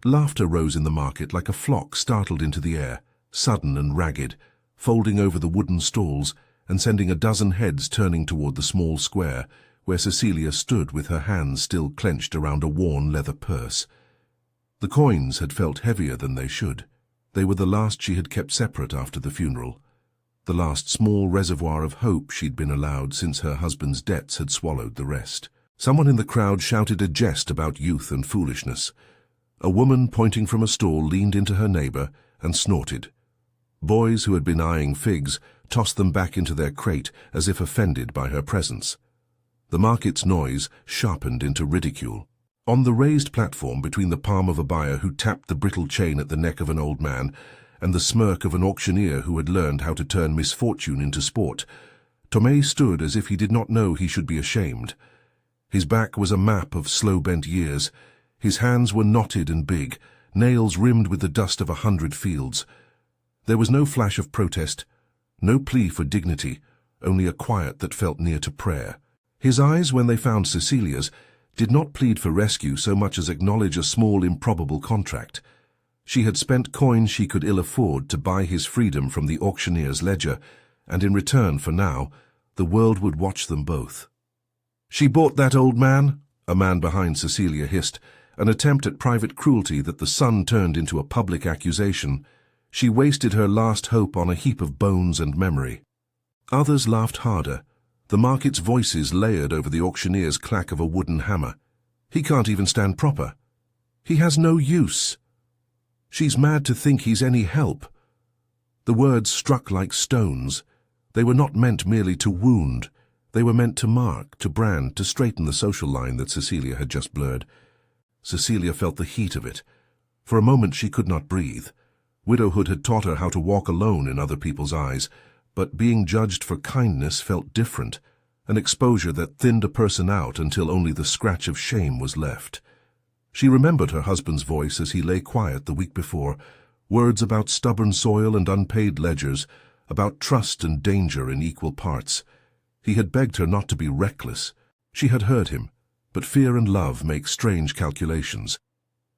Laughter rose in the market like a flock startled into the air, sudden and ragged, folding over the wooden stalls and sending a dozen heads turning toward the small square where Cecilia stood with her hands still clenched around a worn leather purse. The coins had felt heavier than they should. They were the last she had kept separate after the funeral, the last small reservoir of hope she'd been allowed since her husband's debts had swallowed the rest. Someone in the crowd shouted a jest about youth and foolishness. A woman pointing from a stall leaned into her neighbor and snorted. Boys who had been eyeing figs tossed them back into their crate as if offended by her presence. The market's noise sharpened into ridicule. On the raised platform between the palm of a buyer who tapped the brittle chain at the neck of an old man and the smirk of an auctioneer who had learned how to turn misfortune into sport, Tomé stood as if he did not know he should be ashamed. His back was a map of slow-bent years. His hands were knotted and big, nails rimmed with the dust of 100 fields. There was no flash of protest, no plea for dignity, only a quiet that felt near to prayer. His eyes, when they found Cecilia's, did not plead for rescue so much as acknowledge a small, improbable contract. She had spent coins she could ill afford to buy his freedom from the auctioneer's ledger, and in return, for now, the world would watch them both. "She bought that old man?" a man behind Cecilia hissed, an attempt at private cruelty that the Sun turned into a public accusation. She wasted her last hope on a heap of bones and memory. Others laughed harder. The market's voices layered over the auctioneer's clack of a wooden hammer. "He can't even stand proper. He has no use. She's mad to think he's any help." The words struck like stones. They were not meant merely to wound. They were meant to mark, to brand, to straighten the social line that Cecilia had just blurred. Cecilia felt the heat of it. For a moment she could not breathe. Widowhood had taught her how to walk alone in other people's eyes, but being judged for kindness felt different, an exposure that thinned a person out until only the scratch of shame was left. She remembered her husband's voice as he lay quiet the week before, words about stubborn soil and unpaid ledgers, about trust and danger in equal parts. He had begged her not to be reckless. She had heard him, but fear and love make strange calculations.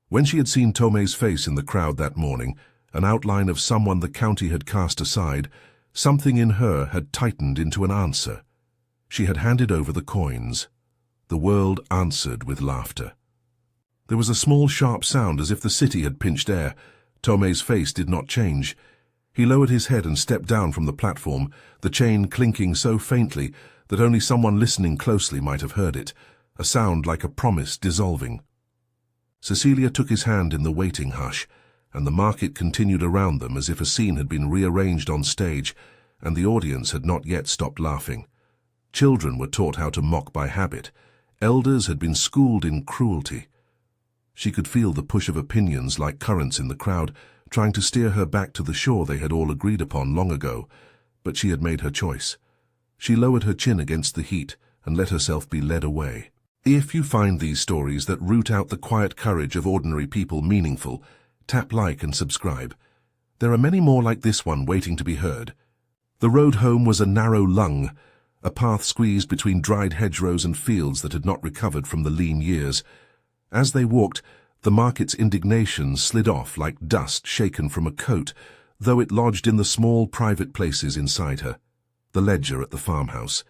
When she had seen Tomé's face in the crowd that morning, an outline of someone the county had cast aside, something in her had tightened into an answer. She had handed over the coins. The world answered with laughter. There was a small sharp sound as if the city had pinched air. Tomé's face did not change. He lowered his head and stepped down from the platform, the chain clinking so faintly that only someone listening closely might have heard it, a sound like a promise dissolving. Cecilia took his hand in the waiting hush, and the market continued around them as if a scene had been rearranged on stage, and the audience had not yet stopped laughing. Children were taught how to mock by habit. Elders had been schooled in cruelty. She could feel the push of opinions like currents in the crowd, trying to steer her back to the shore they had all agreed upon long ago, but she had made her choice. She lowered her chin against the heat and let herself be led away. If you find these stories that root out the quiet courage of ordinary people meaningful, tap like and subscribe. There are many more like this one waiting to be heard. The road home was a narrow lung, a path squeezed between dried hedgerows and fields that had not recovered from the lean years. As they walked, the market's indignation slid off like dust shaken from a coat, though it lodged in the small private places inside her. The ledger at the farmhouse,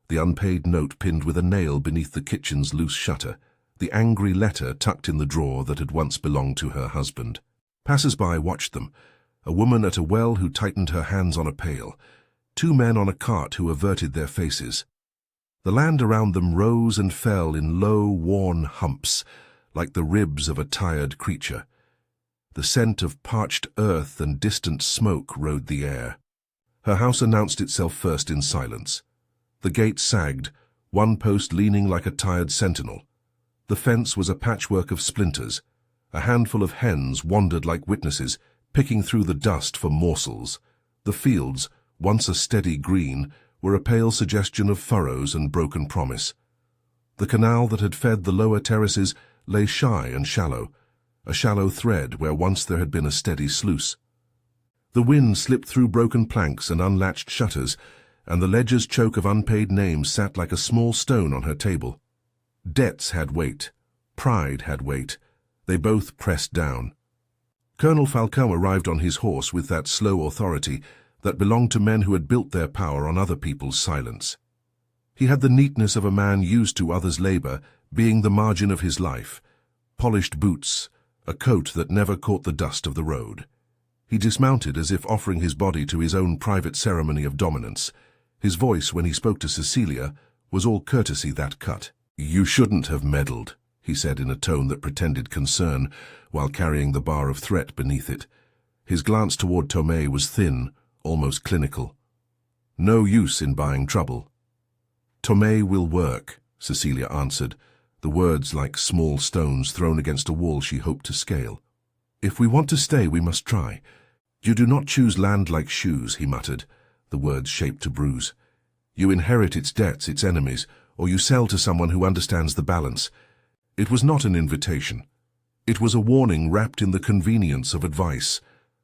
the unpaid note pinned with a nail beneath the kitchen's loose shutter, the angry letter tucked in the drawer that had once belonged to her husband. Passers-by watched them, a woman at a well who tightened her hands on a pail, two men on a cart who averted their faces. The land around them rose and fell in low, worn humps, like the ribs of a tired creature. The scent of parched earth and distant smoke rode the air. Her house announced itself first in silence. The gate sagged, one post leaning like a tired sentinel. The fence was a patchwork of splinters. A handful of hens wandered like witnesses, picking through the dust for morsels. The fields, once a steady green, were a pale suggestion of furrows and broken promise. The canal that had fed the lower terraces lay shy and shallow, a shallow thread where once there had been a steady sluice. The wind slipped through broken planks and unlatched shutters, and the ledger's choke of unpaid names sat like a small stone on her table. Debts had weight, pride had weight, They both pressed down. Colonel Falcão arrived on his horse with that slow authority that belonged to men who had built their power on other people's silence. He had the neatness of a man used to others' labor being the margin of his life, polished boots, a coat that never caught the dust of the road. He dismounted as if offering his body to his own private ceremony of dominance. His voice, when he spoke to Cecília, was all courtesy that cut. "You shouldn't have meddled," he said in a tone that pretended concern, while carrying the bar of threat beneath it. His glance toward Tomé was thin, almost clinical. "No use in buying trouble." "Tomé will work," Cecília answered, the words like small stones thrown against a wall she hoped to scale. "If we want to stay, we must try. You do not choose land like shoes," he muttered, the words shaped to bruise. "You inherit its debts, its enemies, or you sell to someone who understands the balance." It was not an invitation. It was a warning wrapped in the convenience of advice.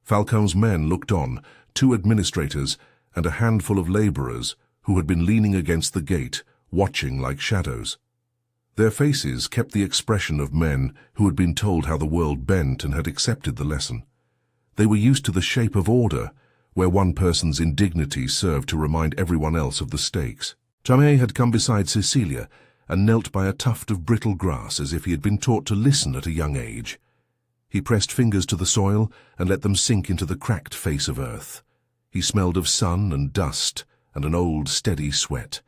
Falcão's men looked on, 2 administrators and a handful of laborers who had been leaning against the gate, watching like shadows. Their faces kept the expression of men who had been told how the world bent and had accepted the lesson. They were used to the shape of order, where one person's indignity served to remind everyone else of the stakes. Tomé had come beside Cecília and knelt by a tuft of brittle grass as if he had been taught to listen at a young age. He pressed fingers to the soil and let them sink into the cracked face of earth. He smelled of sun and dust and an old, steady sweat.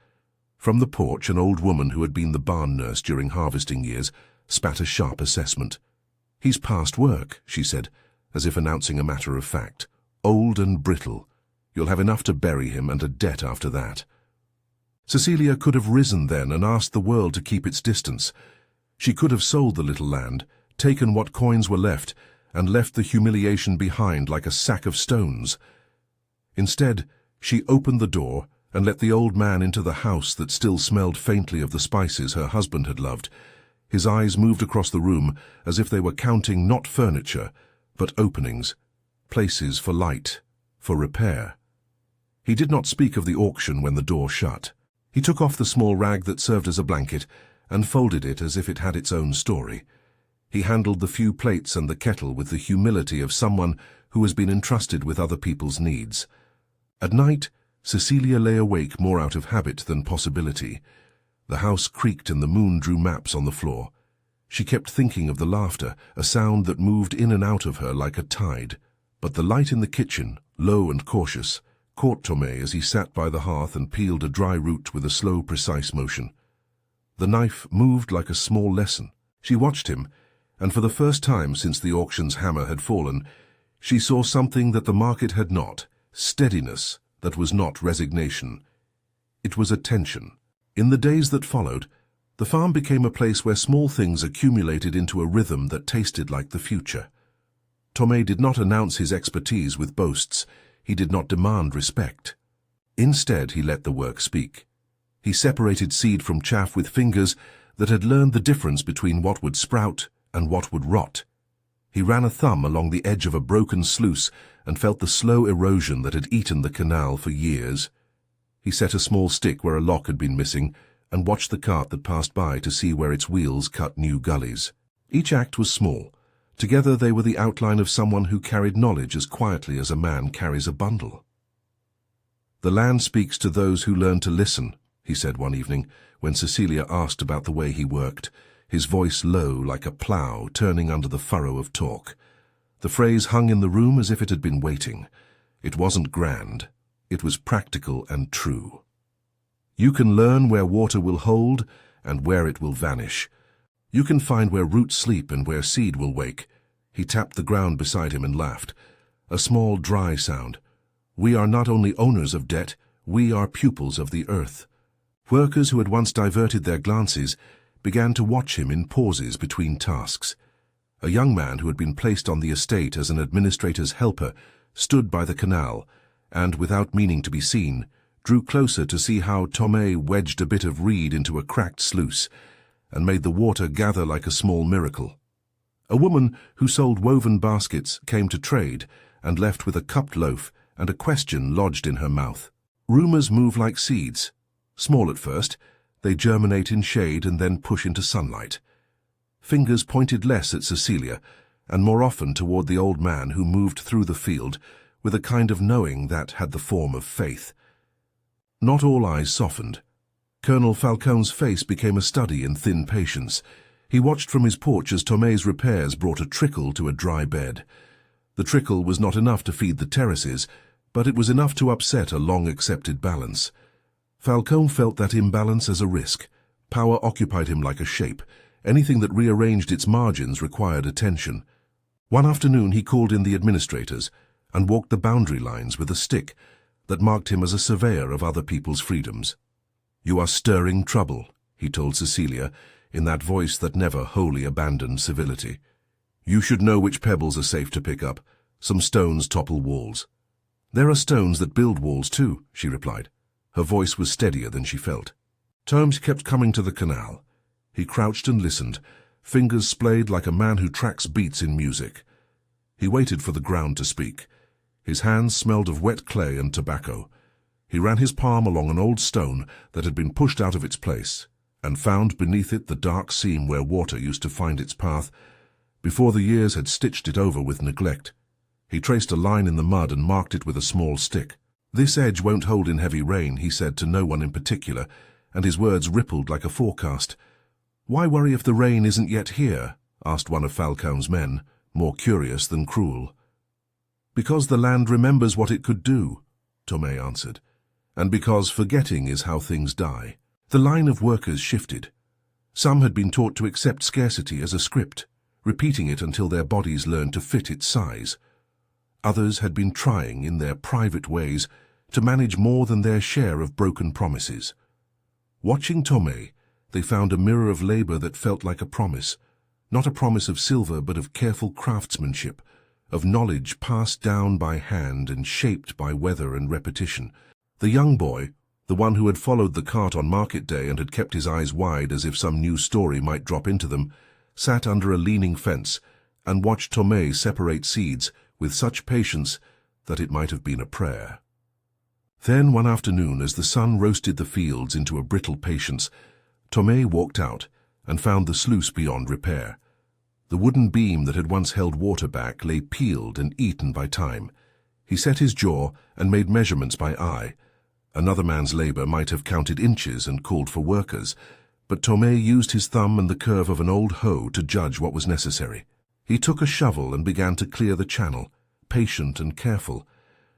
From the porch, an old woman who had been the barn nurse during harvesting years spat a sharp assessment. "He's past work," she said, as if announcing a matter of fact. "Old and brittle. You'll have enough to bury him and a debt after that." Cecília could have risen then and asked the world to keep its distance. She could have sold the little land, taken what coins were left, and left the humiliation behind like a sack of stones. Instead, she opened the door and let the old man into the house that still smelled faintly of the spices her husband had loved. His eyes moved across the room as if they were counting not furniture, but openings, places for light, for repair. He did not speak of the auction when the door shut. He took off the small rag that served as a blanket and folded it as if it had its own story. He handled the few plates and the kettle with the humility of someone who has been entrusted with other people's needs. At night, Cecília lay awake more out of habit than possibility. The house creaked and the moon drew maps on the floor. She kept thinking of the laughter, a sound that moved in and out of her like a tide. But the light in the kitchen, low and cautious, caught Tomé as he sat by the hearth and peeled a dry root with a slow, precise motion. The knife moved like a small lesson. She watched him, and for the first time since the auction's hammer had fallen, she saw something that the market had not, steadiness that was not resignation. It was attention. In the days that followed, the farm became a place where small things accumulated into a rhythm that tasted like the future. Tomé did not announce his expertise with boasts. He did not demand respect. Instead, he let the work speak. He separated seed from chaff with fingers that had learned the difference between what would sprout and what would rot. He ran a thumb along the edge of a broken sluice and felt the slow erosion that had eaten the canal for years. He set a small stick where a lock had been missing and watched the cart that passed by to see where its wheels cut new gullies. Each act was small. Together they were the outline of someone who carried knowledge as quietly as a man carries a bundle. "The land speaks to those who learn to listen," he said one evening when Cecília asked about the way he worked, his voice low like a plough turning under the furrow of talk. The phrase hung in the room as if it had been waiting. It wasn't grand. It was practical and true. "You can learn where water will hold and where it will vanish. You can find where roots sleep and where seed will wake." He tapped the ground beside him and laughed. A small, dry sound. "We are not only owners of debt, we are pupils of the earth." Workers who had once diverted their glances began to watch him in pauses between tasks. A young man who had been placed on the estate as an administrator's helper stood by the canal and, without meaning to be seen, drew closer to see how Tomé wedged a bit of reed into a cracked sluice and made the water gather like a small miracle. A woman who sold woven baskets came to trade and left with a cupped loaf and a question lodged in her mouth. Rumors move like seeds. Small at first, they germinate in shade and then push into sunlight. Fingers pointed less at Cecília, and more often toward the old man who moved through the field with a kind of knowing that had the form of faith. Not all eyes softened. Colonel Falcone's face became a study in thin patience. He watched from his porch as Tomé's repairs brought a trickle to a dry bed. The trickle was not enough to feed the terraces, but it was enough to upset a long-accepted balance. Falcone felt that imbalance as a risk. Power occupied him like a shape. Anything that rearranged its margins required attention. One afternoon he called in the administrators and walked the boundary lines with a stick that marked him as a surveyor of other people's freedoms. "You are stirring trouble," he told Cecília, in that voice that never wholly abandoned civility. "You should know which pebbles are safe to pick up. Some stones topple walls." "There are stones that build walls too," she replied. Her voice was steadier than she felt. Tomé kept coming to the canal. He crouched and listened, fingers splayed like a man who tracks beats in music. He waited for the ground to speak. His hands smelled of wet clay and tobacco. He ran his palm along an old stone that had been pushed out of its place, and found beneath it the dark seam where water used to find its path, before the years had stitched it over with neglect. He traced a line in the mud and marked it with a small stick. "This edge won't hold in heavy rain," he said to no one in particular, and his words rippled like a forecast. "Why worry if the rain isn't yet here?" asked one of Falcone's men, more curious than cruel. "Because the land remembers what it could do," Tomé answered, "and because forgetting is how things die." The line of workers shifted. Some had been taught to accept scarcity as a script, repeating it until their bodies learned to fit its size. Others had been trying, in their private ways, to manage more than their share of broken promises. Watching Tomé, they found a mirror of labor that felt like a promise, not a promise of silver but of careful craftsmanship, of knowledge passed down by hand and shaped by weather and repetition. The young boy, the one who had followed the cart on market day and had kept his eyes wide as if some new story might drop into them, sat under a leaning fence and watched Tomé separate seeds with such patience that it might have been a prayer. Then one afternoon, as the sun roasted the fields into a brittle patience, Tomé walked out and found the sluice beyond repair. The wooden beam that had once held water back lay peeled and eaten by time. He set his jaw and made measurements by eye. Another man's labor might have counted inches and called for workers, but Tomé used his thumb and the curve of an old hoe to judge what was necessary. He took a shovel and began to clear the channel, patient and careful,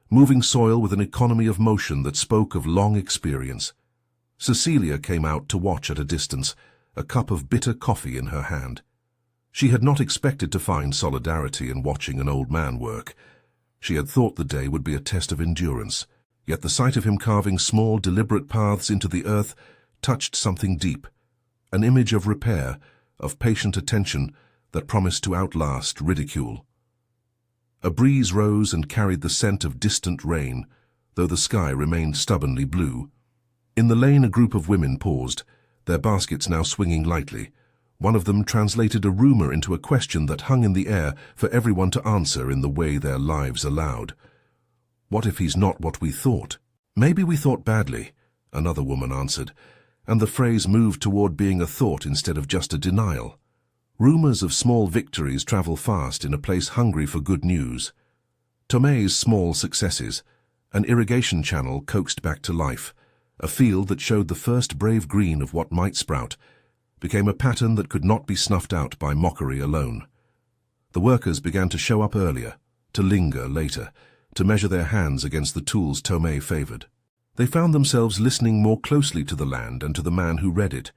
moving soil with an economy of motion that spoke of long experience. Cecília came out to watch at a distance, a cup of bitter coffee in her hand. She had not expected to find solidarity in watching an old man work. She had thought the day would be a test of endurance, yet the sight of him carving small, deliberate paths into the earth touched something deep, an image of repair, of patient attention that promised to outlast ridicule. A breeze rose and carried the scent of distant rain, though the sky remained stubbornly blue. In the lane a group of women paused, their baskets now swinging lightly. One of them translated a rumor into a question that hung in the air for everyone to answer in the way their lives allowed. "What if he's not what we thought?" "Maybe we thought badly," another woman answered, and the phrase moved toward being a thought instead of just a denial. Rumors of small victories travel fast in a place hungry for good news. Tomé's small successes, an irrigation channel coaxed back to life, a field that showed the first brave green of what might sprout, became a pattern that could not be snuffed out by mockery alone. The workers began to show up earlier, to linger later, to measure their hands against the tools Tomé favored. They found themselves listening more closely to the land and to the man who read it.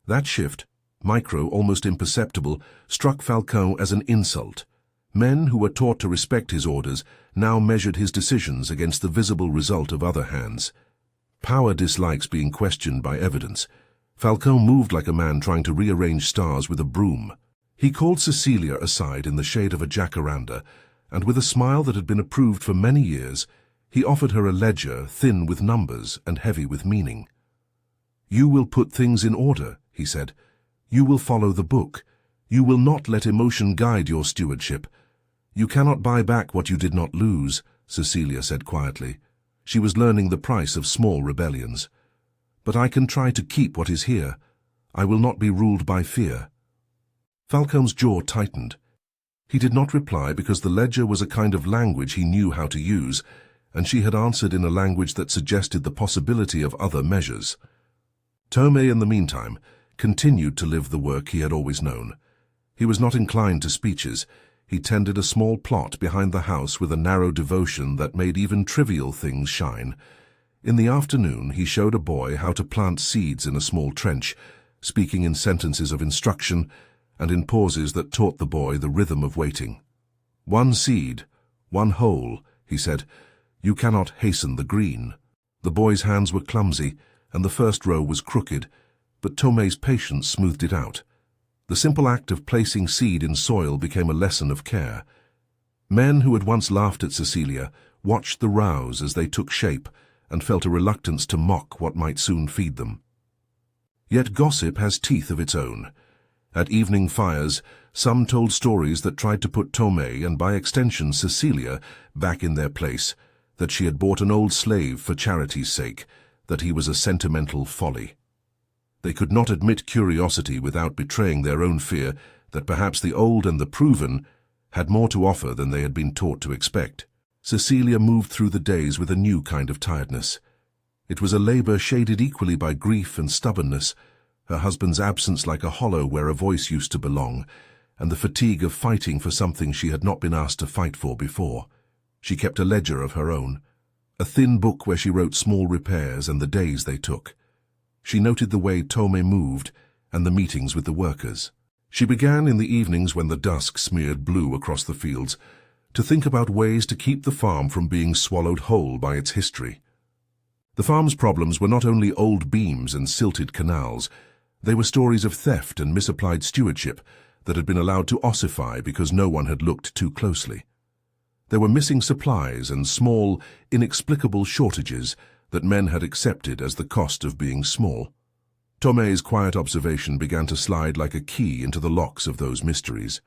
That shift, micro, almost imperceptible, struck Falcone as an insult. Men who were taught to respect his orders now measured his decisions against the visible result of other hands. Power dislikes being questioned by evidence. Falcone moved like a man trying to rearrange stars with a broom. He called Cecília aside in the shade of a jacaranda, and with a smile that had been approved for many years, he offered her a ledger thin with numbers and heavy with meaning. "You will put things in order," he said. "You will follow the book. You will not let emotion guide your stewardship. You cannot buy back what you did not lose," Cecília said quietly. She was learning the price of small rebellions. "But I can try to keep what is here. I will not be ruled by fear." Falcone's jaw tightened. He did not reply because the ledger was a kind of language he knew how to use, and she had answered in a language that suggested the possibility of other measures. Tomé, in the meantime, continued to live the work he had always known. He was not inclined to speeches. He tended a small plot behind the house with a narrow devotion that made even trivial things shine. In the afternoon, he showed a boy how to plant seeds in a small trench, speaking in sentences of instruction and in pauses that taught the boy the rhythm of waiting. "One seed, one hole," he said. "You cannot hasten the green." The boy's hands were clumsy, and the first row was crooked, but Tomé's patience smoothed it out. The simple act of placing seed in soil became a lesson of care. Men who had once laughed at Cecília watched the rows as they took shape and felt a reluctance to mock what might soon feed them. Yet gossip has teeth of its own. At evening fires, some told stories that tried to put Tomé, and by extension Cecília, back in their place, that she had bought an old slave for charity's sake, that he was a sentimental folly. They could not admit curiosity without betraying their own fear that perhaps the old and the proven had more to offer than they had been taught to expect. Cecília moved through the days with a new kind of tiredness. It was a labor shaded equally by grief and stubbornness, her husband's absence like a hollow where a voice used to belong, and the fatigue of fighting for something she had not been asked to fight for before. She kept a ledger of her own, a thin book where she wrote small repairs and the days they took. She noted the way Tomé moved and the meetings with the workers. She began in the evenings when the dusk smeared blue across the fields to think about ways to keep the farm from being swallowed whole by its history. The farm's problems were not only old beams and silted canals, they were stories of theft and misapplied stewardship that had been allowed to ossify because no one had looked too closely. There were missing supplies and small, inexplicable shortages that men had accepted as the cost of being small. Tomé's quiet observation began to slide like a key into the locks of those mysteries.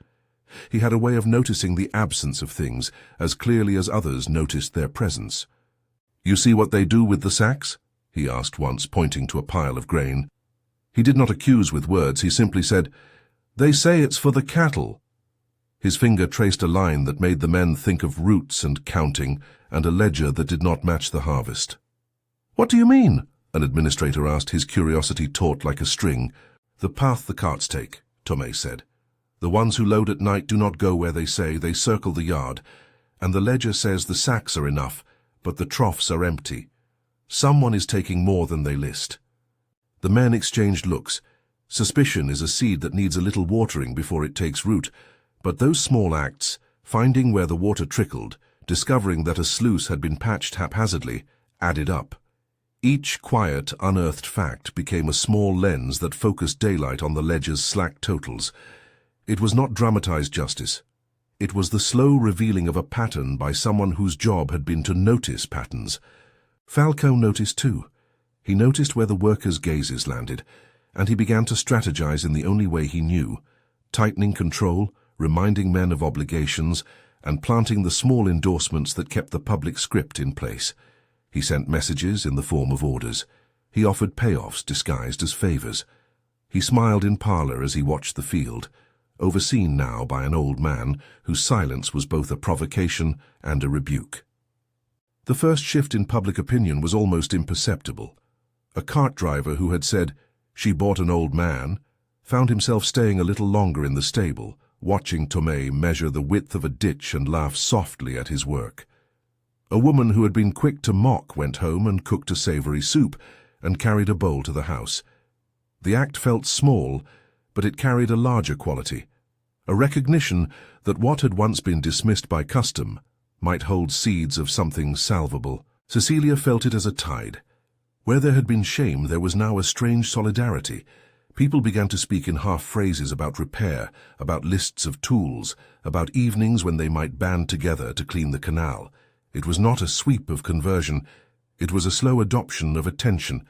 He had a way of noticing the absence of things as clearly as others noticed their presence. "You see what they do with the sacks?" he asked once, pointing to a pile of grain. He did not accuse with words, he simply said, "They say it's for the cattle." His finger traced a line that made the men think of roots and counting, and a ledger that did not match the harvest. "What do you mean?" an administrator asked, his curiosity taut like a string. "The path the carts take," Tomé said. "The ones who load at night do not go where they say, they circle the yard, and the ledger says the sacks are enough, but the troughs are empty. Someone is taking more than they list." The men exchanged looks. Suspicion is a seed that needs a little watering before it takes root, but those small acts, finding where the water trickled, discovering that a sluice had been patched haphazardly, added up. Each quiet, unearthed fact became a small lens that focused daylight on the ledger's slack totals. It was not dramatized justice. It was the slow revealing of a pattern by someone whose job had been to notice patterns. Falcone noticed too. He noticed where the workers' gazes landed, and he began to strategize in the only way he knew, tightening control, reminding men of obligations, and planting the small endorsements that kept the public script in place. He sent messages in the form of orders. He offered payoffs disguised as favors. He smiled in parlor as he watched the field, overseen now by an old man whose silence was both a provocation and a rebuke. The first shift in public opinion was almost imperceptible. A cart driver who had said, "She bought an old man," found himself staying a little longer in the stable, watching Tomé measure the width of a ditch and laugh softly at his work. A woman who had been quick to mock went home and cooked a savory soup and carried a bowl to the house. The act felt small, but it carried a larger quality, a recognition that what had once been dismissed by custom might hold seeds of something salvable. Cecília felt it as a tide. Where there had been shame, there was now a strange solidarity. People began to speak in half-phrases about repair, about lists of tools, about evenings when they might band together to clean the canal. It was not a sweep of conversion. It was a slow adoption of attention,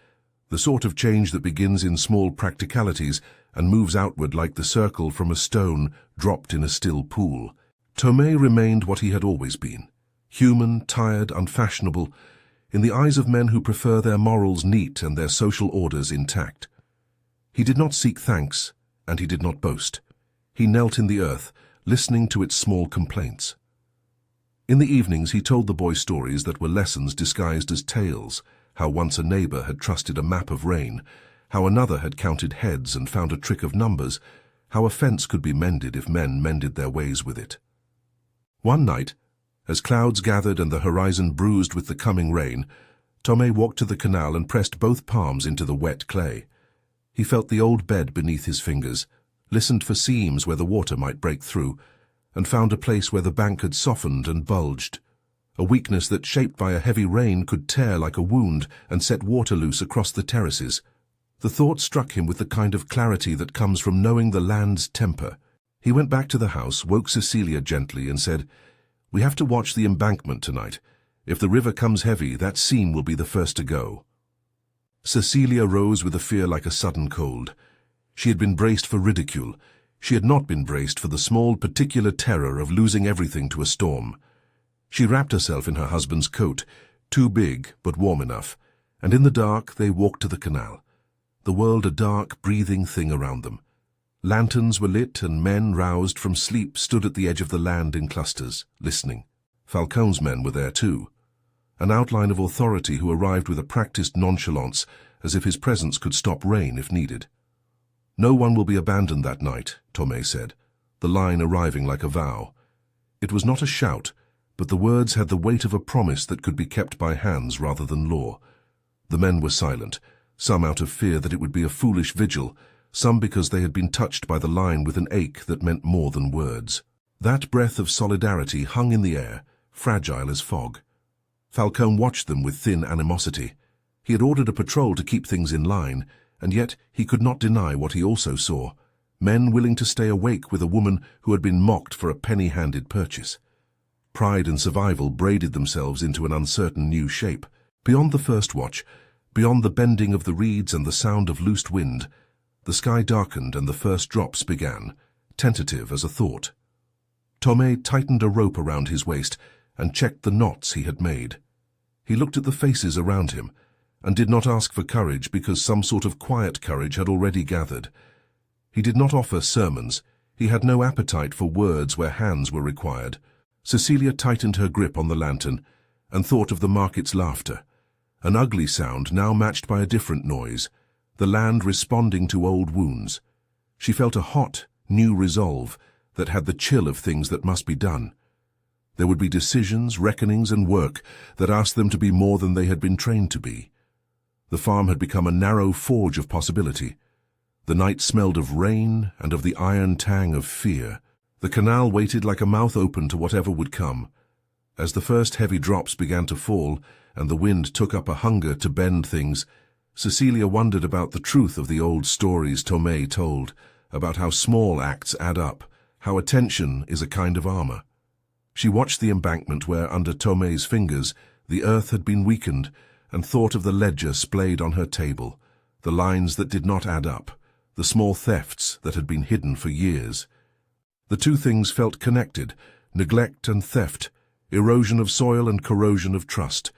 the sort of change that begins in small practicalities and moves outward like the circle from a stone dropped in a still pool. Tomé remained what he had always been, human, tired, unfashionable, in the eyes of men who prefer their morals neat and their social orders intact. He did not seek thanks, and he did not boast. He knelt in the earth, listening to its small complaints. In the evenings he told the boy stories that were lessons disguised as tales, how once a neighbor had trusted a map of rain, how another had counted heads and found a trick of numbers, how a fence could be mended if men mended their ways with it. One night, as clouds gathered and the horizon bruised with the coming rain, Tomé walked to the canal and pressed both palms into the wet clay. He felt the old bed beneath his fingers, listened for seams where the water might break through, and found a place where the bank had softened and bulged. A weakness that, shaped by a heavy rain, could tear like a wound and set water loose across the terraces. The thought struck him with the kind of clarity that comes from knowing the land's temper. He went back to the house, woke Cecília gently, and said, "We have to watch the embankment tonight. If the river comes heavy, that seam will be the first to go." Cecília rose with a fear like a sudden cold. She had been braced for ridicule. She had not been braced for the small, particular terror of losing everything to a storm. She wrapped herself in her husband's coat, too big but warm enough, and in the dark they walked to the canal. The world a dark, breathing thing around them. Lanterns were lit and men, roused from sleep, stood at the edge of the land in clusters, listening. Falcone's men were there too. An outline of authority who arrived with a practiced nonchalance, as if his presence could stop rain if needed. "No one will be abandoned that night," Tomé said, the line arriving like a vow. It was not a shout, but the words had the weight of a promise that could be kept by hands rather than law. The men were silent, some out of fear that it would be a foolish vigil, some because they had been touched by the line with an ache that meant more than words. That breath of solidarity hung in the air, fragile as fog. Falcone watched them with thin animosity. He had ordered a patrol to keep things in line, and yet he could not deny what he also saw: men willing to stay awake with a woman who had been mocked for a penny-handed purchase. Pride and survival braided themselves into an uncertain new shape. Beyond the first watch, beyond the bending of the reeds and the sound of loosed wind, the sky darkened and the first drops began, tentative as a thought. Tomé tightened a rope around his waist and checked the knots he had made. He looked at the faces around him and did not ask for courage because some sort of quiet courage had already gathered. He did not offer sermons. He had no appetite for words where hands were required. Cecília tightened her grip on the lantern and thought of the market's laughter, an ugly sound now matched by a different noise, the land responding to old wounds. She felt a hot, new resolve that had the chill of things that must be done. There would be decisions, reckonings, and work that asked them to be more than they had been trained to be. The farm had become a narrow forge of possibility. The night smelled of rain and of the iron tang of fear. The canal waited like a mouth open to whatever would come. As the first heavy drops began to fall and the wind took up a hunger to bend things, Cecília wondered about the truth of the old stories Tomé told, about how small acts add up, how attention is a kind of armor. She watched the embankment where, under Tomé's fingers, the earth had been weakened, and thought of the ledger splayed on her table, the lines that did not add up, the small thefts that had been hidden for years. The two things felt connected: neglect and theft, erosion of soil and corrosion of trust.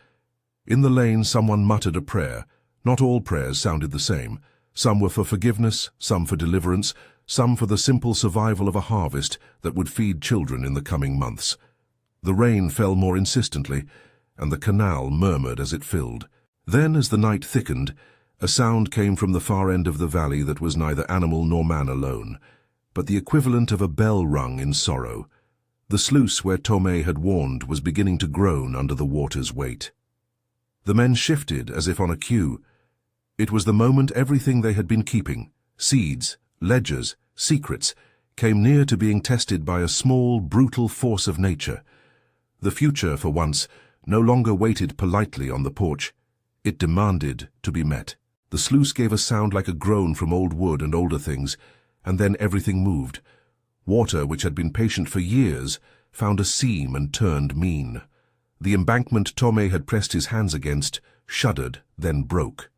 In the lane someone muttered a prayer. Not all prayers sounded the same. Some were for forgiveness, some for deliverance, some for the simple survival of a harvest that would feed children in the coming months. The rain fell more insistently, and the canal murmured as it filled. Then, as the night thickened, a sound came from the far end of the valley that was neither animal nor man alone, but the equivalent of a bell rung in sorrow. The sluice where Tomé had warned was beginning to groan under the water's weight. The men shifted as if on a cue. It was the moment everything they had been keeping, seeds, ledgers, secrets, came near to being tested by a small, brutal force of nature. The future, for once, no longer waited politely on the porch. It demanded to be met. The sluice gave a sound like a groan from old wood and older things, and then everything moved. Water, which had been patient for years, found a seam and turned mean. The embankment Tomé had pressed his hands against shuddered, then broke.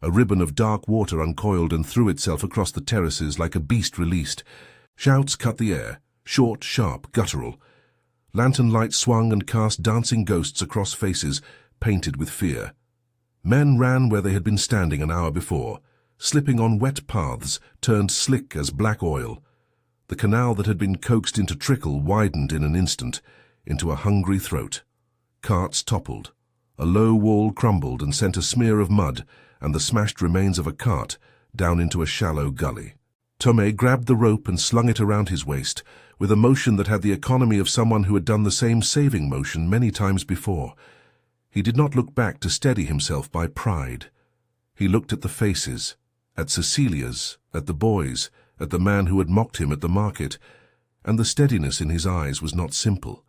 A ribbon of dark water uncoiled and threw itself across the terraces like a beast released. Shouts cut the air, short, sharp, guttural. Lantern lights swung and cast dancing ghosts across faces, painted with fear. Men ran where they had been standing an hour before, slipping on wet paths turned slick as black oil. The canal that had been coaxed into trickle widened in an instant, into a hungry throat. Carts toppled. A low wall crumbled and sent a smear of mud and the smashed remains of a cart down into a shallow gully. Tomé grabbed the rope and slung it around his waist, with a motion that had the economy of someone who had done the same saving motion many times before. He did not look back to steady himself by pride. He looked at the faces, at Cecília's, at the boys, at the man who had mocked him at the market, and the steadiness in his eyes was not simple.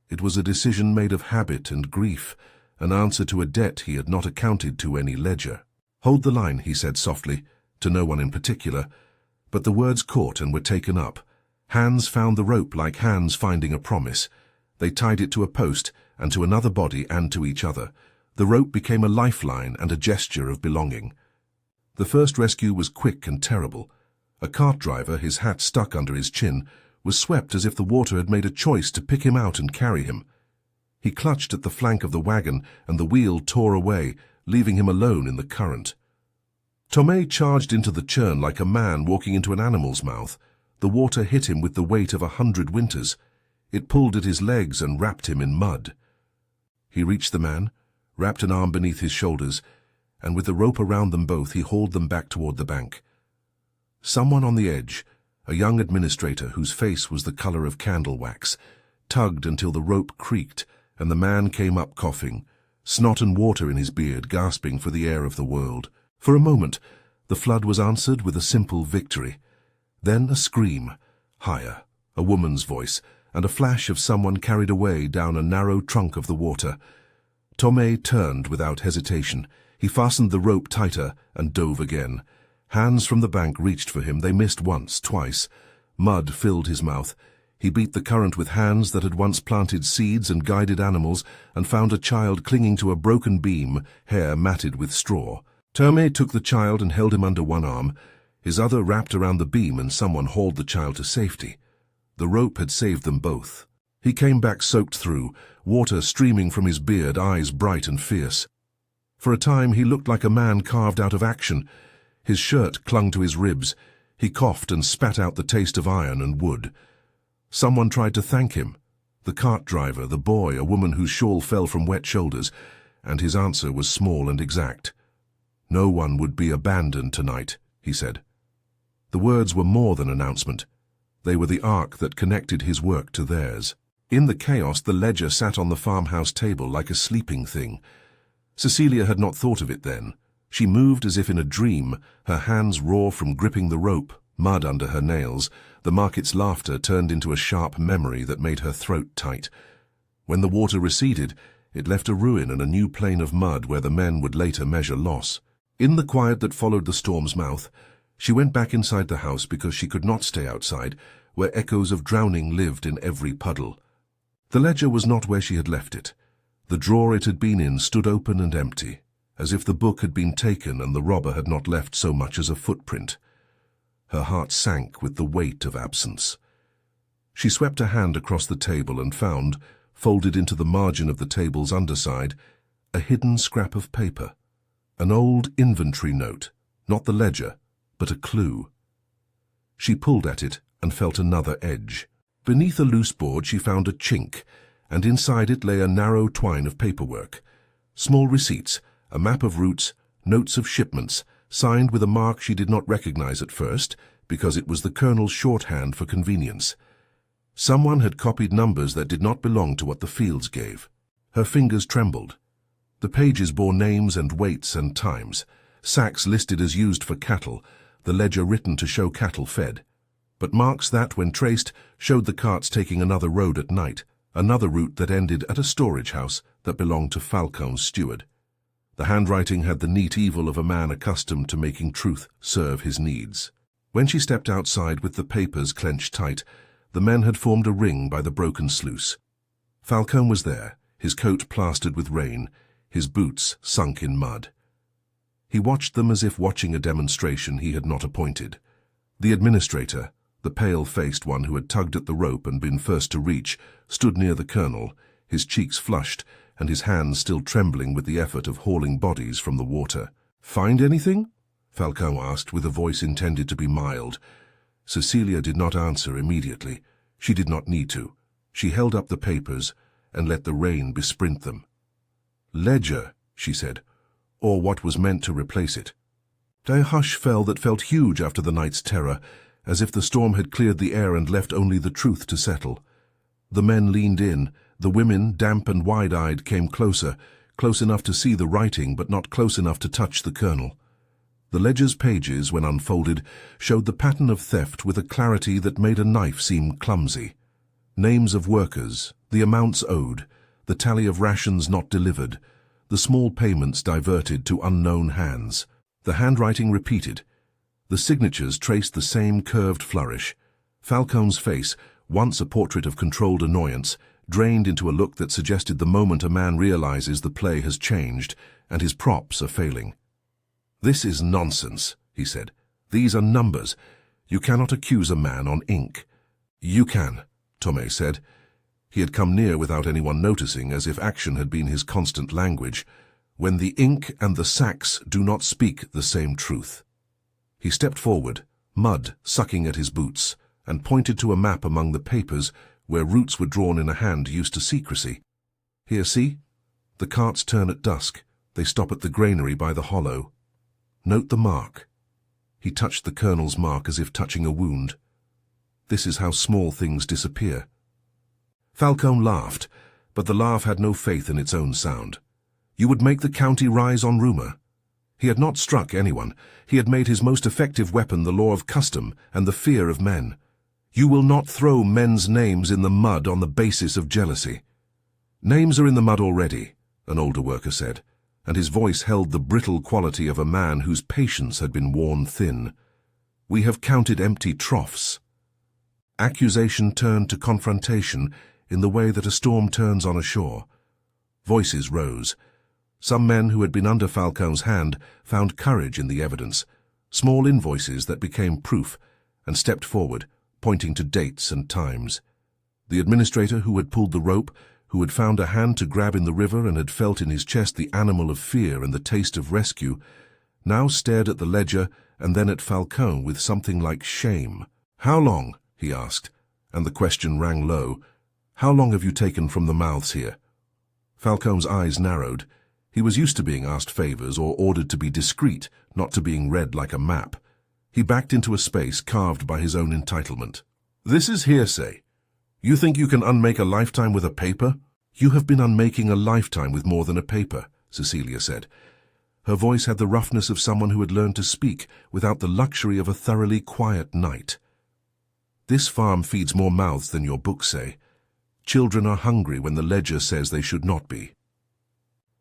It was a decision made of habit and grief, an answer to a debt he had not accounted to any ledger. "Hold the line," he said softly, to no one in particular, but the words caught and were taken up. Hands found the rope like hands finding a promise. They tied it to a post, and to another body and to each other. The rope became a lifeline and a gesture of belonging. The first rescue was quick and terrible. A cart driver, his hat stuck under his chin, was swept as if the water had made a choice to pick him out and carry him. He clutched at the flank of the wagon, and the wheel tore away, leaving him alone in the current. Tomé charged into the churn like a man walking into an animal's mouth. The water hit him with the weight of 100 winters. It pulled at his legs and wrapped him in mud. He reached the man, wrapped an arm beneath his shoulders, and with the rope around them both he hauled them back toward the bank. Someone on the edge, a young administrator whose face was the color of candle wax, tugged until the rope creaked, and the man came up coughing, snot and water in his beard, gasping for the air of the world. For a moment, the flood was answered with a simple victory. Then a scream, higher, a woman's voice, and a flash of someone carried away down a narrow trunk of the water. Tomé turned without hesitation. He fastened the rope tighter and dove again. Hands from the bank reached for him. They missed once, twice. Mud filled his mouth. He beat the current with hands that had once planted seeds and guided animals, and found a child clinging to a broken beam, hair matted with straw. Tomé took the child and held him under one arm. His other wrapped around the beam, and someone hauled the child to safety. The rope had saved them both. He came back soaked through, water streaming from his beard, eyes bright and fierce. For a time he looked like a man carved out of action. His shirt clung to his ribs. He coughed and spat out the taste of iron and wood. Someone tried to thank him. The cart driver, the boy, a woman whose shawl fell from wet shoulders, and his answer was small and exact. "No one would be abandoned tonight," he said. The words were more than announcement. They were the arc that connected his work to theirs. In the chaos, the ledger sat on the farmhouse table like a sleeping thing. Cecília had not thought of it then. She moved as if in a dream, her hands raw from gripping the rope, mud under her nails. The market's laughter turned into a sharp memory that made her throat tight. When the water receded, it left a ruin and a new plain of mud where the men would later measure loss. In the quiet that followed the storm's mouth, she went back inside the house because she could not stay outside, where echoes of drowning lived in every puddle. The ledger was not where she had left it. The drawer it had been in stood open and empty, as if the book had been taken and the robber had not left so much as a footprint. Her heart sank with the weight of absence. She swept a hand across the table and found, folded into the margin of the table's underside, a hidden scrap of paper. An old inventory note, not the ledger, but a clue. She pulled at it and felt another edge. Beneath a loose board she found a chink, and inside it lay a narrow twine of paperwork. Small receipts, a map of routes, notes of shipments, signed with a mark she did not recognize at first, because it was the colonel's shorthand for convenience. Someone had copied numbers that did not belong to what the fields gave. Her fingers trembled. The pages bore names and weights and times, sacks listed as used for cattle, the ledger written to show cattle fed. But marks that, when traced, showed the carts taking another road at night, another route that ended at a storage house that belonged to Falcon's steward. The handwriting had the neat evil of a man accustomed to making truth serve his needs. When she stepped outside with the papers clenched tight, the men had formed a ring by the broken sluice. Falcon was there, his coat plastered with rain, his boots sunk in mud. He watched them as if watching a demonstration he had not appointed. The administrator, the pale-faced one who had tugged at the rope and been first to reach, stood near the colonel, his cheeks flushed and his hands still trembling with the effort of hauling bodies from the water. "Find anything?" Falcon asked with a voice intended to be mild. Cecília did not answer immediately. She did not need to. She held up the papers and let the rain besprint them. "Ledger," she said, "or what was meant to replace it." A hush fell that felt huge after the night's terror, as if the storm had cleared the air and left only the truth to settle. The men leaned in. The women, damp and wide-eyed, came closer, close enough to see the writing but not close enough to touch the kernel. The ledger's pages, when unfolded, showed the pattern of theft with a clarity that made a knife seem clumsy. Names of workers, the amounts owed, the tally of rations not delivered, the small payments diverted to unknown hands. The handwriting repeated. The signatures traced the same curved flourish. Falcone's face, once a portrait of controlled annoyance, drained into a look that suggested the moment a man realizes the play has changed and his props are failing. "This is nonsense," he said. "These are numbers. You cannot accuse a man on ink." "You can," Tomé said. He had come near without anyone noticing, as if action had been his constant language. "When the ink and the sacks do not speak the same truth." He stepped forward, mud sucking at his boots, and pointed to a map among the papers where routes were drawn in a hand used to secrecy. "Here, see? The carts turn at dusk. They stop at the granary by the hollow. Note the mark." He touched the colonel's mark as if touching a wound. "This is how small things disappear." Falcone laughed, but the laugh had no faith in its own sound. "You would make the county rise on rumor." He had not struck anyone. He had made his most effective weapon the law of custom and the fear of men. "You will not throw men's names in the mud on the basis of jealousy." "Names are in the mud already," an older worker said, and his voice held the brittle quality of a man whose patience had been worn thin. "We have counted empty troughs." Accusation turned to confrontation in the way that a storm turns on a shore. Voices rose. Some men who had been under Falcone's hand found courage in the evidence, small invoices that became proof, and stepped forward, pointing to dates and times. The administrator who had pulled the rope, who had found a hand to grab in the river and had felt in his chest the animal of fear and the taste of rescue, now stared at the ledger and then at Falcone with something like shame. "How long?" he asked, and the question rang low. "How long have you taken from the mouths here?" Falcone's eyes narrowed. He was used to being asked favors or ordered to be discreet, not to being read like a map. He backed into a space carved by his own entitlement. "This is hearsay. You think you can unmake a lifetime with a paper?" "You have been unmaking a lifetime with more than a paper," Cecília said. Her voice had the roughness of someone who had learned to speak without the luxury of a thoroughly quiet night. "This farm feeds more mouths than your books say. Children are hungry when the ledger says they should not be."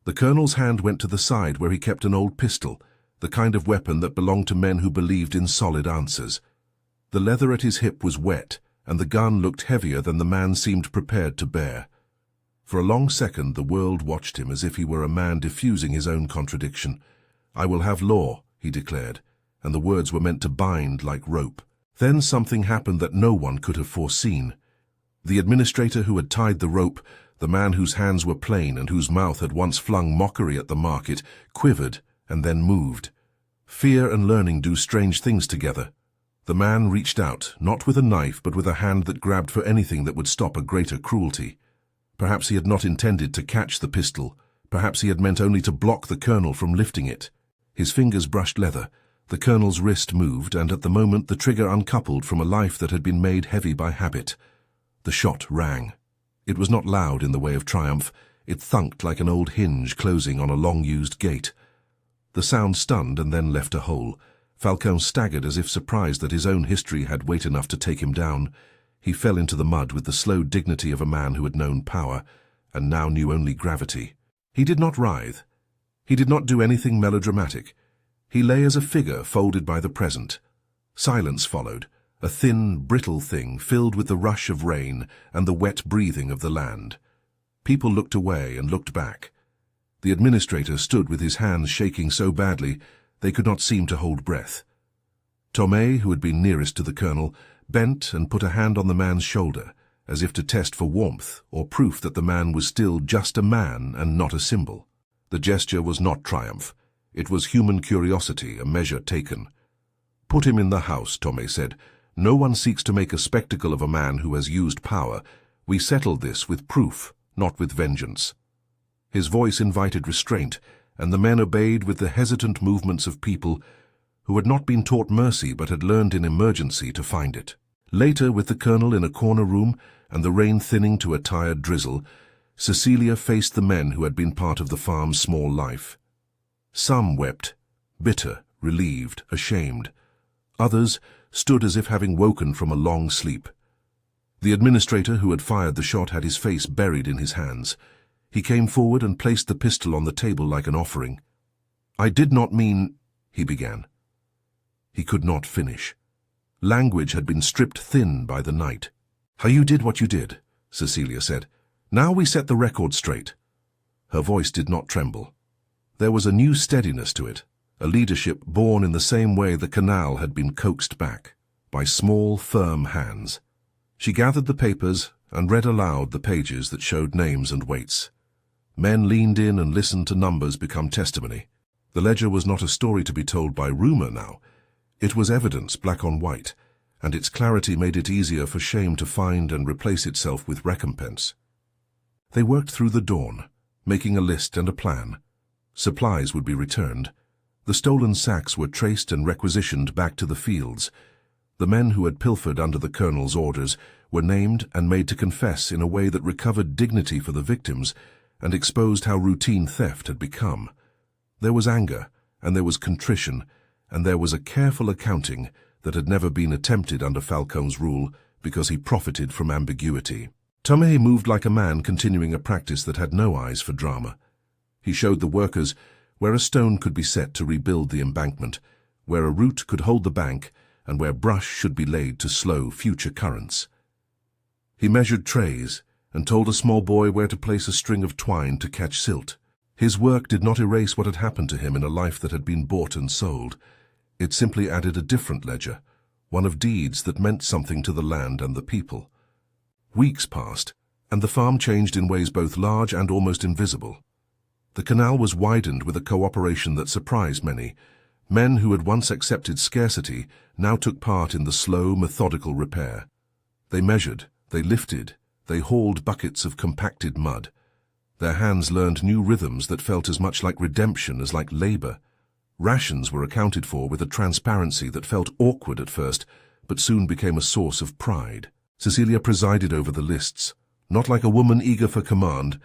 The colonel's hand went to the side where he kept an old pistol, the kind of weapon that belonged to men who believed in solid answers. The leather at his hip was wet, and the gun looked heavier than the man seemed prepared to bear. For a long second the world watched him as if he were a man diffusing his own contradiction. "I will have law," he declared, and the words were meant to bind like rope. Then something happened that no one could have foreseen. The administrator who had tied the rope, the man whose hands were plain and whose mouth had once flung mockery at the market, quivered and then moved. Fear and learning do strange things together. The man reached out, not with a knife, but with a hand that grabbed for anything that would stop a greater cruelty. Perhaps he had not intended to catch the pistol. Perhaps he had meant only to block the colonel from lifting it. His fingers brushed leather. The colonel's wrist moved, and at the moment the trigger uncoupled from a life that had been made heavy by habit. The shot rang. It was not loud in the way of triumph. It thunked like an old hinge closing on a long-used gate. The sound stunned and then left a hole. Falcone staggered as if surprised that his own history had weight enough to take him down. He fell into the mud with the slow dignity of a man who had known power, and now knew only gravity. He did not writhe. He did not do anything melodramatic. He lay as a figure folded by the present. Silence followed, a thin, brittle thing filled with the rush of rain and the wet breathing of the land. People looked away and looked back. The administrator stood with his hands shaking so badly they could not seem to hold breath. Tomé, who had been nearest to the colonel, bent and put a hand on the man's shoulder, as if to test for warmth or proof that the man was still just a man and not a symbol. The gesture was not triumph. It was human curiosity, a measure taken. "Put him in the house," Tomé said. No one seeks to make a spectacle of a man who has used power. We settle this with proof, not with vengeance." His voice invited restraint, and the men obeyed with the hesitant movements of people who had not been taught mercy but had learned in emergency to find it. Later, with the colonel in a corner room and the rain thinning to a tired drizzle, Cecília faced the men who had been part of the farm's small life. Some wept, bitter, relieved, ashamed. Others stood as if having woken from a long sleep. The administrator who had fired the shot had his face buried in his hands. He came forward and placed the pistol on the table like an offering. "I did not mean," he began. He could not finish. Language had been stripped thin by the night. "How you did what you did," Cecília said. "Now we set the record straight." Her voice did not tremble. There was a new steadiness to it, a leadership born in the same way the canal had been coaxed back, by small, firm hands. She gathered the papers and read aloud the pages that showed names and weights. Men leaned in and listened to numbers become testimony. The ledger was not a story to be told by rumor now. It was evidence, black on white, and its clarity made it easier for shame to find and replace itself with recompense. They worked through the dawn, making a list and a plan. Supplies would be returned. The stolen sacks were traced and requisitioned back to the fields. The men who had pilfered under the colonel's orders were named and made to confess in a way that recovered dignity for the victims and exposed how routine theft had become. There was anger, and there was contrition, and there was a careful accounting that had never been attempted under Falcone's rule because he profited from ambiguity. Tomé moved like a man continuing a practice that had no eyes for drama. He showed the workers where a stone could be set to rebuild the embankment, where a root could hold the bank, and where brush should be laid to slow future currents. He measured trays and told a small boy where to place a string of twine to catch silt. His work did not erase what had happened to him in a life that had been bought and sold. It simply added a different ledger, one of deeds that meant something to the land and the people. Weeks passed, and the farm changed in ways both large and almost invisible. The canal was widened with a cooperation that surprised many. Men who had once accepted scarcity now took part in the slow, methodical repair. They measured, they lifted, they hauled buckets of compacted mud. Their hands learned new rhythms that felt as much like redemption as like labor. Rations were accounted for with a transparency that felt awkward at first, but soon became a source of pride. Cecília presided over the lists, not like a woman eager for command,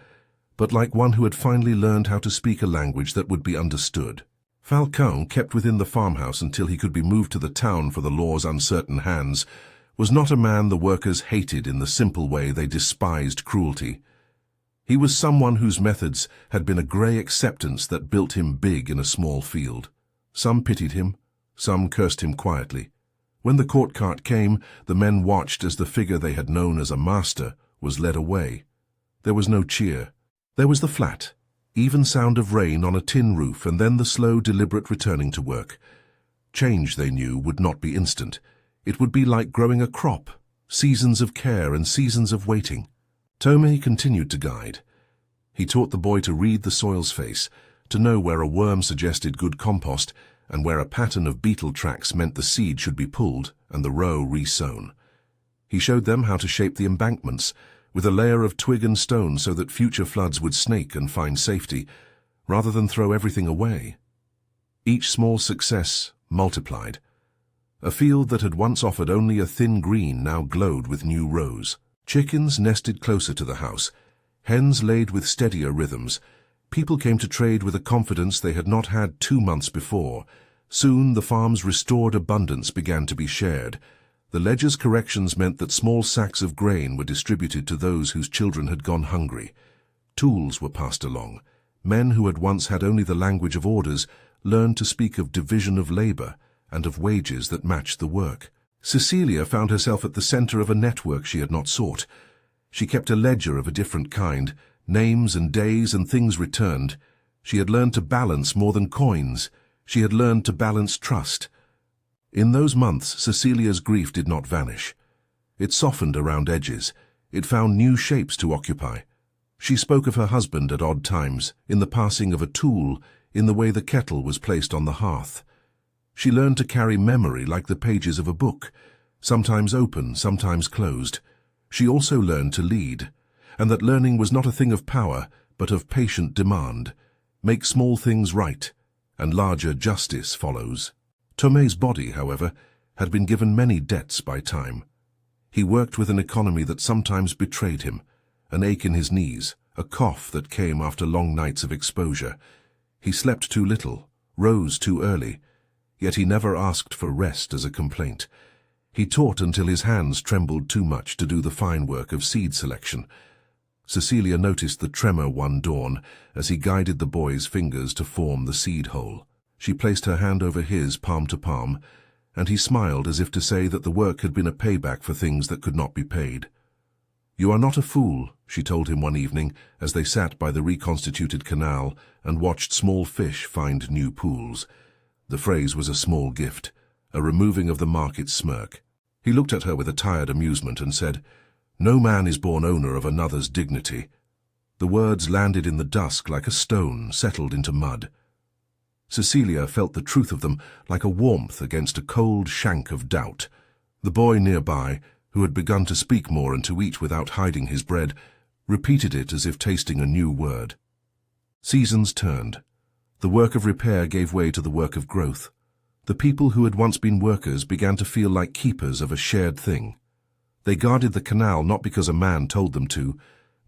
but like one who had finally learned how to speak a language that would be understood. Falcone, kept within the farmhouse until he could be moved to the town for the law's uncertain hands, was not a man the workers hated in the simple way they despised cruelty. He was someone whose methods had been a grey acceptance that built him big in a small field. Some pitied him, some cursed him quietly. When the court cart came, the men watched as the figure they had known as a master was led away. There was no cheer. There was the flat, even sound of rain on a tin roof, and then the slow, deliberate returning to work. Change, they knew, would not be instant. It would be like growing a crop, seasons of care and seasons of waiting. Tomé continued to guide. He taught the boy to read the soil's face, to know where a worm suggested good compost, and where a pattern of beetle tracks meant the seed should be pulled and the row re-sown. He showed them how to shape the embankments, with a layer of twig and stone so that future floods would snake and find safety, rather than throw everything away. Each small success multiplied. A field that had once offered only a thin green now glowed with new rows. Chickens nested closer to the house. Hens laid with steadier rhythms. People came to trade with a confidence they had not had 2 months before. Soon the farm's restored abundance began to be shared. The ledger's corrections meant that small sacks of grain were distributed to those whose children had gone hungry. Tools were passed along. Men who had once had only the language of orders learned to speak of division of labor and of wages that matched the work. Cecília found herself at the center of a network she had not sought. She kept a ledger of a different kind, names and days and things returned. She had learned to balance more than coins. She had learned to balance trust. In those months, Cecília's grief did not vanish. It softened around edges. It found new shapes to occupy. She spoke of her husband at odd times, in the passing of a tool, in the way the kettle was placed on the hearth. She learned to carry memory like the pages of a book, sometimes open, sometimes closed. She also learned to lead, and that learning was not a thing of power, but of patient demand. Make small things right, and larger justice follows. Tomé's body, however, had been given many debts by time. He worked with an economy that sometimes betrayed him, an ache in his knees, a cough that came after long nights of exposure. He slept too little, rose too early, yet he never asked for rest as a complaint. He taught until his hands trembled too much to do the fine work of seed selection. Cecília noticed the tremor one dawn as he guided the boy's fingers to form the seed hole. She placed her hand over his, palm to palm, and he smiled as if to say that the work had been a payback for things that could not be paid. "You are not a fool," she told him one evening as they sat by the reconstituted canal and watched small fish find new pools. The phrase was a small gift, a removing of the market's smirk. He looked at her with a tired amusement and said, "No man is born owner of another's dignity." The words landed in the dusk like a stone settled into mud. Cecília felt the truth of them like a warmth against a cold shank of doubt. The boy nearby, who had begun to speak more and to eat without hiding his bread, repeated it as if tasting a new word. Seasons turned. The work of repair gave way to the work of growth. The people who had once been workers began to feel like keepers of a shared thing. They guarded the canal not because a man told them to,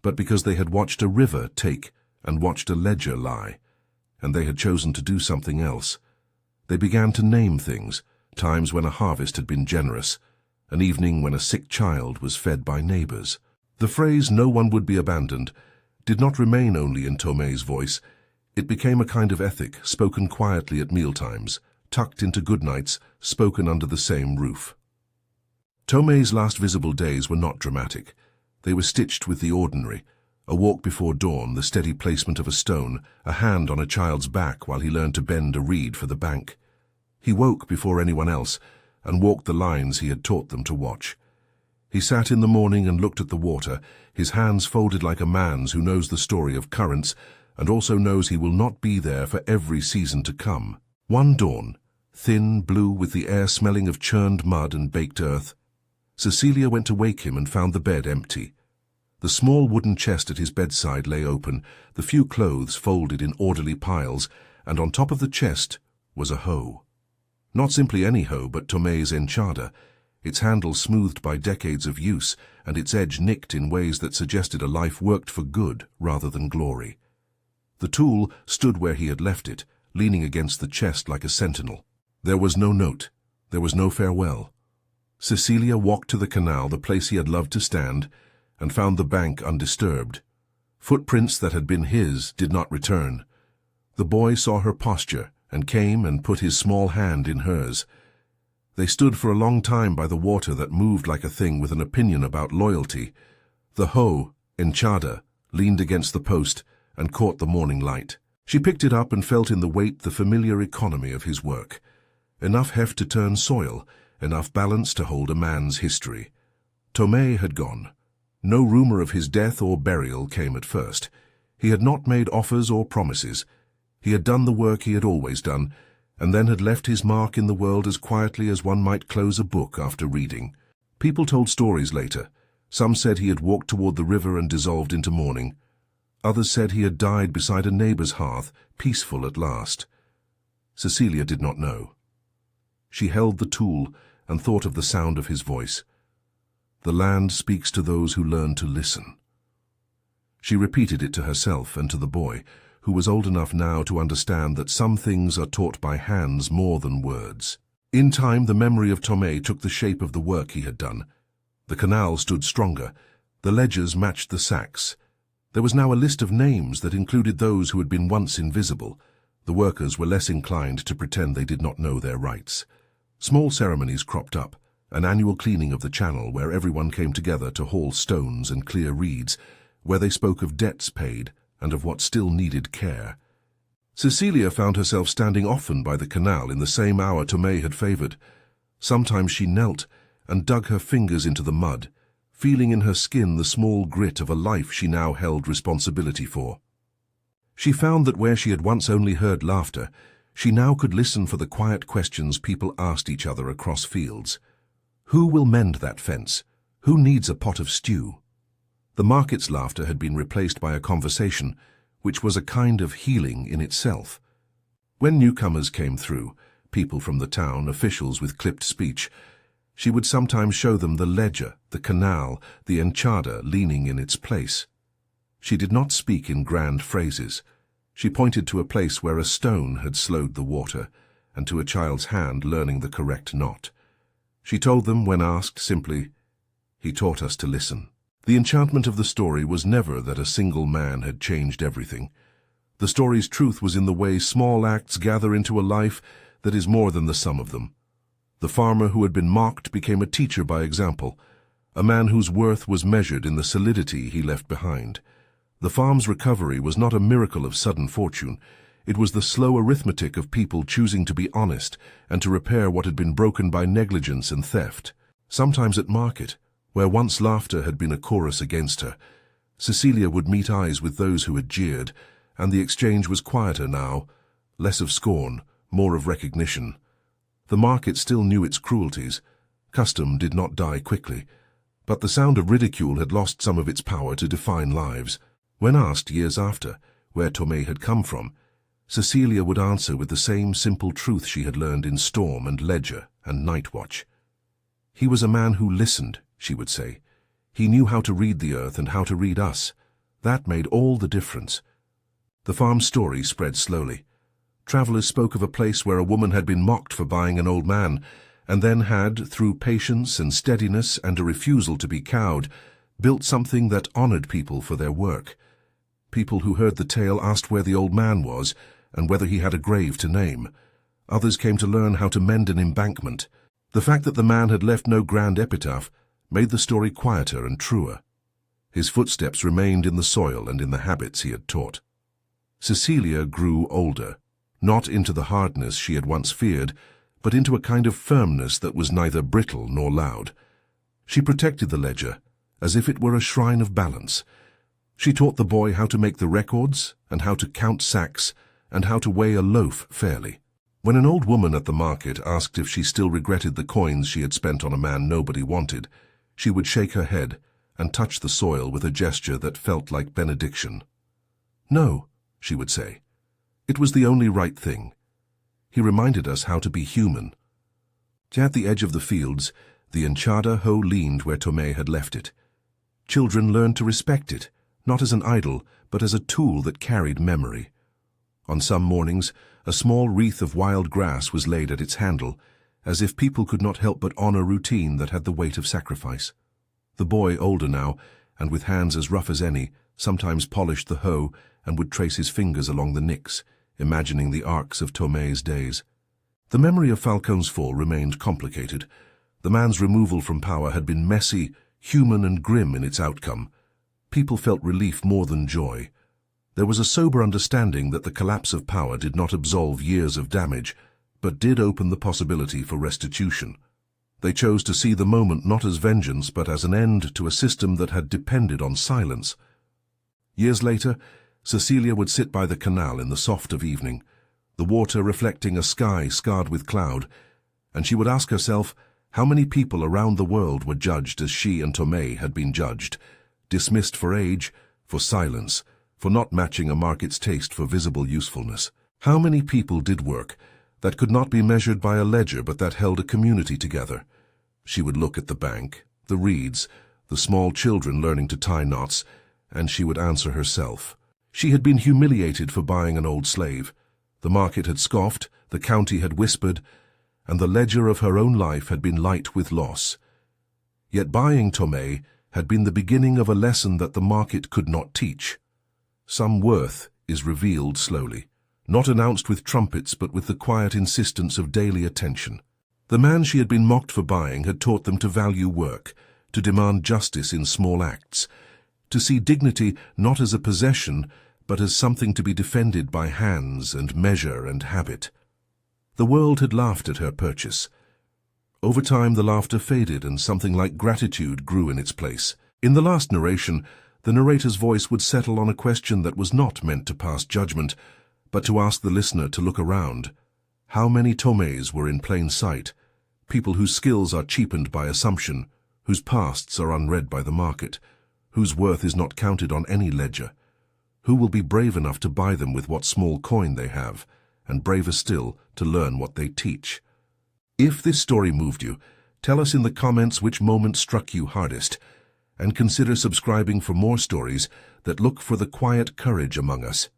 but because they had watched a river take and watched a ledger lie, and they had chosen to do something else. They began to name things, times when a harvest had been generous, an evening when a sick child was fed by neighbors. The phrase "no one would be abandoned" did not remain only in Tomé's voice. It became a kind of ethic, spoken quietly at mealtimes, tucked into goodnights, spoken under the same roof. Tomé's last visible days were not dramatic. They were stitched with the ordinary: a walk before dawn, the steady placement of a stone, a hand on a child's back while he learned to bend a reed for the bank. He woke before anyone else and walked the lines he had taught them to watch. He sat in the morning and looked at the water, his hands folded like a man's who knows the story of currents and also knows he will not be there for every season to come. One dawn, thin, blue, with the air smelling of churned mud and baked earth, Cecília went to wake him and found the bed empty. The small wooden chest at his bedside lay open, the few clothes folded in orderly piles, and on top of the chest was a hoe. Not simply any hoe, but Tomé's enchada, its handle smoothed by decades of use and its edge nicked in ways that suggested a life worked for good rather than glory. The tool stood where he had left it, leaning against the chest like a sentinel. There was no note. There was no farewell. Cecília walked to the canal, the place he had loved to stand, and found the bank undisturbed. Footprints that had been his did not return. The boy saw her posture and came and put his small hand in hers. They stood for a long time by the water that moved like a thing with an opinion about loyalty. The hoe, enchada, leaned against the post and caught the morning light. She picked it up and felt in the weight the familiar economy of his work. Enough heft to turn soil, enough balance to hold a man's history. Tomé had gone. No rumor of his death or burial came at first. He had not made offers or promises. He had done the work he had always done, and then had left his mark in the world as quietly as one might close a book after reading. People told stories later. Some said he had walked toward the river and dissolved into mourning. Others said he had died beside a neighbor's hearth, peaceful at last. Cecília did not know. She held the tool and thought of the sound of his voice. The land speaks to those who learn to listen. She repeated it to herself and to the boy, who was old enough now to understand that some things are taught by hands more than words. In time, the memory of Tomé took the shape of the work he had done. The canal stood stronger. The ledgers matched the sacks. There was now a list of names that included those who had been once invisible. The workers were less inclined to pretend they did not know their rights. Small ceremonies cropped up, an annual cleaning of the channel where everyone came together to haul stones and clear reeds, where they spoke of debts paid and of what still needed care. Cecília found herself standing often by the canal in the same hour Tomé had favored. Sometimes she knelt and dug her fingers into the mud, feeling in her skin the small grit of a life she now held responsibility for. She found that where she had once only heard laughter, she now could listen for the quiet questions people asked each other across fields. Who will mend that fence? Who needs a pot of stew? The market's laughter had been replaced by a conversation, which was a kind of healing in itself. When newcomers came through, people from the town, officials with clipped speech, she would sometimes show them the ledger, the canal, the enchada leaning in its place. She did not speak in grand phrases. She pointed to a place where a stone had slowed the water, and to a child's hand learning the correct knot. She told them, when asked, simply, "He taught us to listen." The enchantment of the story was never that a single man had changed everything. The story's truth was in the way small acts gather into a life that is more than the sum of them. The farmer who had been mocked became a teacher by example, a man whose worth was measured in the solidity he left behind. The farm's recovery was not a miracle of sudden fortune. It was the slow arithmetic of people choosing to be honest and to repair what had been broken by negligence and theft. Sometimes at market, where once laughter had been a chorus against her, Cecília would meet eyes with those who had jeered, and the exchange was quieter now, less of scorn, more of recognition. The market still knew its cruelties. Custom did not die quickly, but the sound of ridicule had lost some of its power to define lives. When asked years after where Tomé had come from, Cecília would answer with the same simple truth she had learned in Storm and Ledger and Night Watch. "He was a man who listened," she would say. "He knew how to read the earth and how to read us. That made all the difference." The farm's story spread slowly. Travelers spoke of a place where a woman had been mocked for buying an old man, and then had, through patience and steadiness and a refusal to be cowed, built something that honored people for their work. People who heard the tale asked where the old man was and whether he had a grave to name. Others came to learn how to mend an embankment. The fact that the man had left no grand epitaph made the story quieter and truer. His footsteps remained in the soil and in the habits he had taught. Cecília grew older, not into the hardness she had once feared, but into a kind of firmness that was neither brittle nor loud. She protected the ledger, as if it were a shrine of balance. She taught the boy how to make the records, and how to count sacks, and how to weigh a loaf fairly. When an old woman at the market asked if she still regretted the coins she had spent on a man nobody wanted, she would shake her head and touch the soil with a gesture that felt like benediction. "No," she would say. "It was the only right thing. He reminded us how to be human." At the edge of the fields, the enchada hoe leaned where Tomé had left it. Children learned to respect it, not as an idol, but as a tool that carried memory. On some mornings, a small wreath of wild grass was laid at its handle, as if people could not help but honor routine that had the weight of sacrifice. The boy, older now, and with hands as rough as any, sometimes polished the hoe and would trace his fingers along the nicks, imagining the arcs of Tomé's days. The memory of Falcone's fall remained complicated. The man's removal from power had been messy, human and grim in its outcome. People felt relief more than joy. There was a sober understanding that the collapse of power did not absolve years of damage, but did open the possibility for restitution. They chose to see the moment not as vengeance, but as an end to a system that had depended on silence. Years later, Cecília would sit by the canal in the soft of evening, the water reflecting a sky scarred with cloud, and she would ask herself how many people around the world were judged as she and Tomé had been judged, dismissed for age, for silence, for not matching a market's taste for visible usefulness. How many people did work that could not be measured by a ledger but that held a community together? She would look at the bank, the reeds, the small children learning to tie knots, and she would answer herself. She had been humiliated for buying an old slave. The market had scoffed, the county had whispered, and the ledger of her own life had been light with loss. Yet buying Tomé had been the beginning of a lesson that the market could not teach. Some worth is revealed slowly, not announced with trumpets but with the quiet insistence of daily attention. The man she had been mocked for buying had taught them to value work, to demand justice in small acts, to see dignity not as a possession but as something to be defended by hands and measure and habit. The world had laughed at her purchase. Over time the laughter faded and something like gratitude grew in its place. In the last narration, the narrator's voice would settle on a question that was not meant to pass judgment, but to ask the listener to look around. How many Tomés were in plain sight, People whose skills are cheapened by assumption, whose pasts are unread by the market, whose worth is not counted on any ledger. Who will be brave enough to buy them with what small coin they have, and braver still to learn what they teach? If this story moved you, tell us in the comments which moment struck you hardest, and consider subscribing for more stories that look for the quiet courage among us.